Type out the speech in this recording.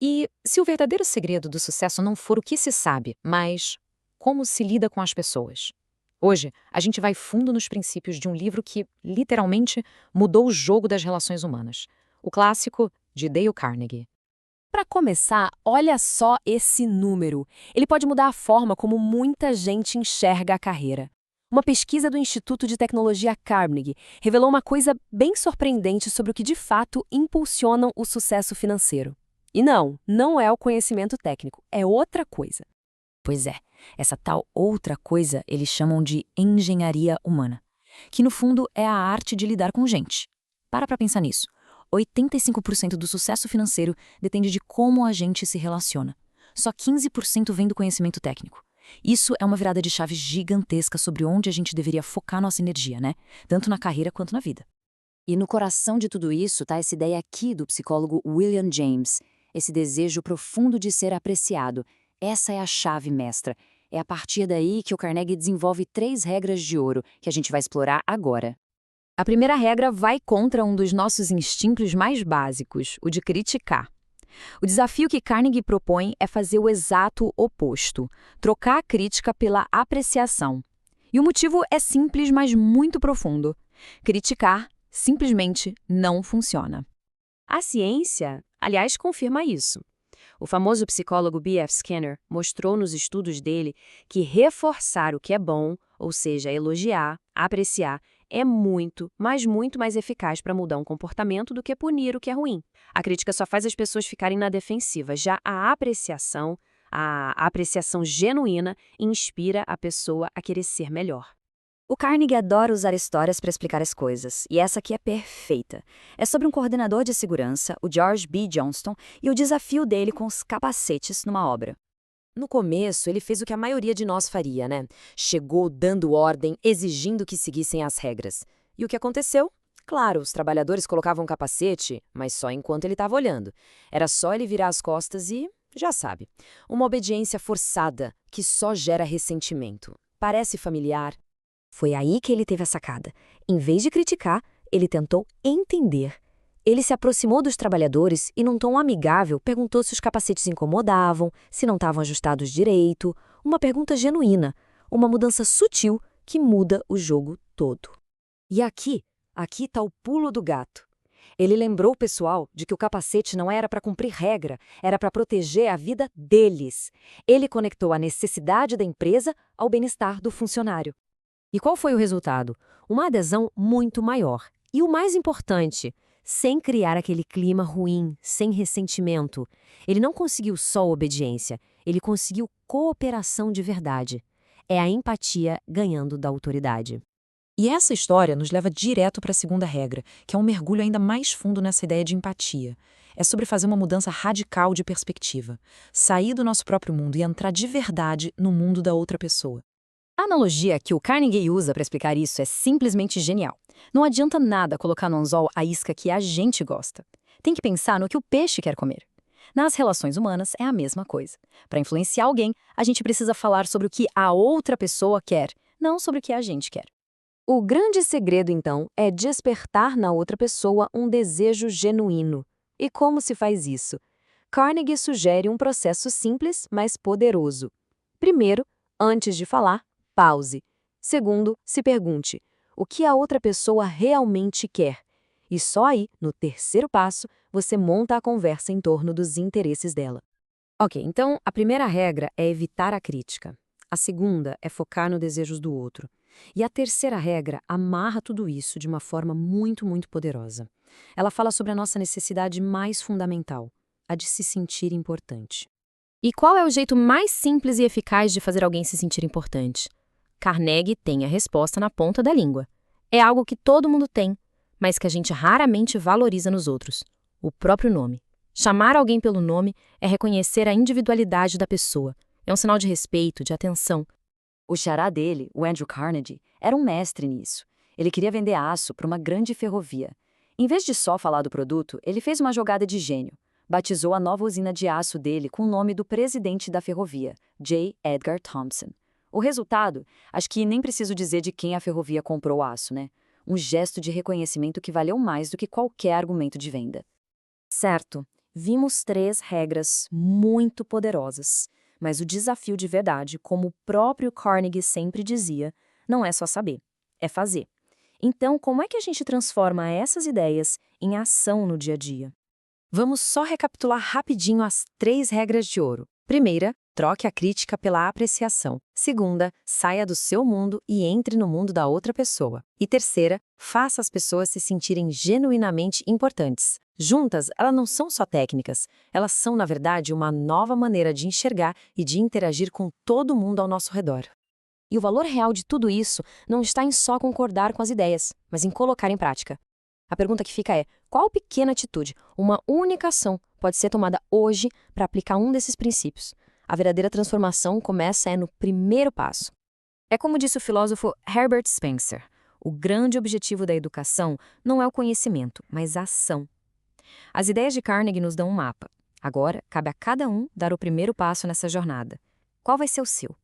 E se o verdadeiro segredo do sucesso não for o que se sabe, mas como se lida com as pessoas? Hoje, a gente vai fundo nos princípios de um livro que, literalmente, mudou o jogo das relações humanas. O clássico de Dale Carnegie. Para começar, olha só esse número. Ele pode mudar a forma como muita gente enxerga a carreira. Uma pesquisa do Instituto de Tecnologia Carnegie revelou uma coisa bem surpreendente sobre o que de fato impulsiona o sucesso financeiro. E não é o conhecimento técnico, é outra coisa. Pois é, essa tal outra coisa eles chamam de engenharia humana, que no fundo é a arte de lidar com gente. Para pensar nisso. 85% do sucesso financeiro depende de como a gente se relaciona. Só 15% vem do conhecimento técnico. Isso é uma virada de chave gigantesca sobre onde a gente deveria focar nossa energia, né? Tanto na carreira quanto na vida. E no coração de tudo isso está essa ideia aqui do psicólogo William James, esse desejo profundo de ser apreciado. Essa é a chave mestra. É a partir daí que o Carnegie desenvolve 3 regras de ouro que a gente vai explorar agora. A primeira regra vai contra um dos nossos instintos mais básicos, o de criticar. O desafio que Carnegie propõe é fazer o exato oposto, trocar a crítica pela apreciação. E o motivo é simples, mas muito profundo. Criticar simplesmente não funciona. A ciência, aliás, confirma isso. O famoso psicólogo B.F. Skinner mostrou nos estudos dele que reforçar o que é bom, ou seja, elogiar, apreciar, é muito, mas muito mais eficaz para mudar um comportamento do que punir o que é ruim. A crítica só faz as pessoas ficarem na defensiva, já a apreciação genuína, inspira a pessoa a querer ser melhor. O Carnegie adora usar histórias para explicar as coisas, e essa aqui é perfeita. É sobre um coordenador de segurança, o George B. Johnston, e o desafio dele com os capacetes numa obra. No começo, ele fez o que a maioria de nós faria, né? Chegou dando ordem, exigindo que seguissem as regras. E o que aconteceu? Claro, os trabalhadores colocavam um capacete, mas só enquanto ele estava olhando. Era só ele virar as costas e, já sabe, uma obediência forçada que só gera ressentimento. Parece familiar? Foi aí que ele teve a sacada. Em vez de criticar, ele tentou entender. Ele se aproximou dos trabalhadores e, num tom amigável, perguntou se os capacetes incomodavam, se não estavam ajustados direito. Uma pergunta genuína, uma mudança sutil que muda o jogo todo. E aqui está o pulo do gato. Ele lembrou o pessoal de que o capacete não era para cumprir regra, era para proteger a vida deles. Ele conectou a necessidade da empresa ao bem-estar do funcionário. E qual foi o resultado? Uma adesão muito maior. E o mais importante, sem criar aquele clima ruim, sem ressentimento. Ele não conseguiu só obediência, ele conseguiu cooperação de verdade. É a empatia ganhando da autoridade. E essa história nos leva direto para a segunda regra, que é um mergulho ainda mais fundo nessa ideia de empatia. É sobre fazer uma mudança radical de perspectiva. Sair do nosso próprio mundo e entrar de verdade no mundo da outra pessoa. A analogia que o Carnegie usa para explicar isso é simplesmente genial. Não adianta nada colocar no anzol a isca que a gente gosta. Tem que pensar no que o peixe quer comer. Nas relações humanas é a mesma coisa. Para influenciar alguém, a gente precisa falar sobre o que a outra pessoa quer, não sobre o que a gente quer. O grande segredo, então, é despertar na outra pessoa um desejo genuíno. E como se faz isso? Carnegie sugere um processo simples, mas poderoso. Primeiro, antes de falar, pause. Segundo, se pergunte: o que a outra pessoa realmente quer? E só aí, no terceiro passo, você monta a conversa em torno dos interesses dela. Ok, então a primeira regra é evitar a crítica. A segunda é focar nos desejos do outro. E a terceira regra amarra tudo isso de uma forma muito, muito poderosa. Ela fala sobre a nossa necessidade mais fundamental, a de se sentir importante. E qual é o jeito mais simples e eficaz de fazer alguém se sentir importante? Carnegie tem a resposta na ponta da língua. É algo que todo mundo tem, mas que a gente raramente valoriza nos outros. O próprio nome. Chamar alguém pelo nome é reconhecer a individualidade da pessoa. É um sinal de respeito, de atenção. O xará dele, o Andrew Carnegie, era um mestre nisso. Ele queria vender aço para uma grande ferrovia. Em vez de só falar do produto, ele fez uma jogada de gênio. Batizou a nova usina de aço dele com o nome do presidente da ferrovia, J. Edgar Thompson. O resultado? Acho que nem preciso dizer de quem a ferrovia comprou o aço, né? Um gesto de reconhecimento que valeu mais do que qualquer argumento de venda. Certo. Vimos 3 regras muito poderosas, mas o desafio de verdade, como o próprio Carnegie sempre dizia, não é só saber, é fazer. Então, como é que a gente transforma essas ideias em ação no dia a dia? Vamos só recapitular rapidinho as 3 regras de ouro. Primeira, troque a crítica pela apreciação. Segunda, saia do seu mundo e entre no mundo da outra pessoa. E terceira, faça as pessoas se sentirem genuinamente importantes. Juntas, elas não são só técnicas, elas são, na verdade, uma nova maneira de enxergar e de interagir com todo mundo ao nosso redor. E o valor real de tudo isso não está em só concordar com as ideias, mas em colocar em prática. A pergunta que fica é: qual pequena atitude, uma única ação, pode ser tomada hoje para aplicar um desses princípios? A verdadeira transformação começa no primeiro passo. É como disse o filósofo Herbert Spencer: o grande objetivo da educação não é o conhecimento, mas a ação. As ideias de Carnegie nos dão um mapa. Agora, cabe a cada um dar o primeiro passo nessa jornada. Qual vai ser o seu?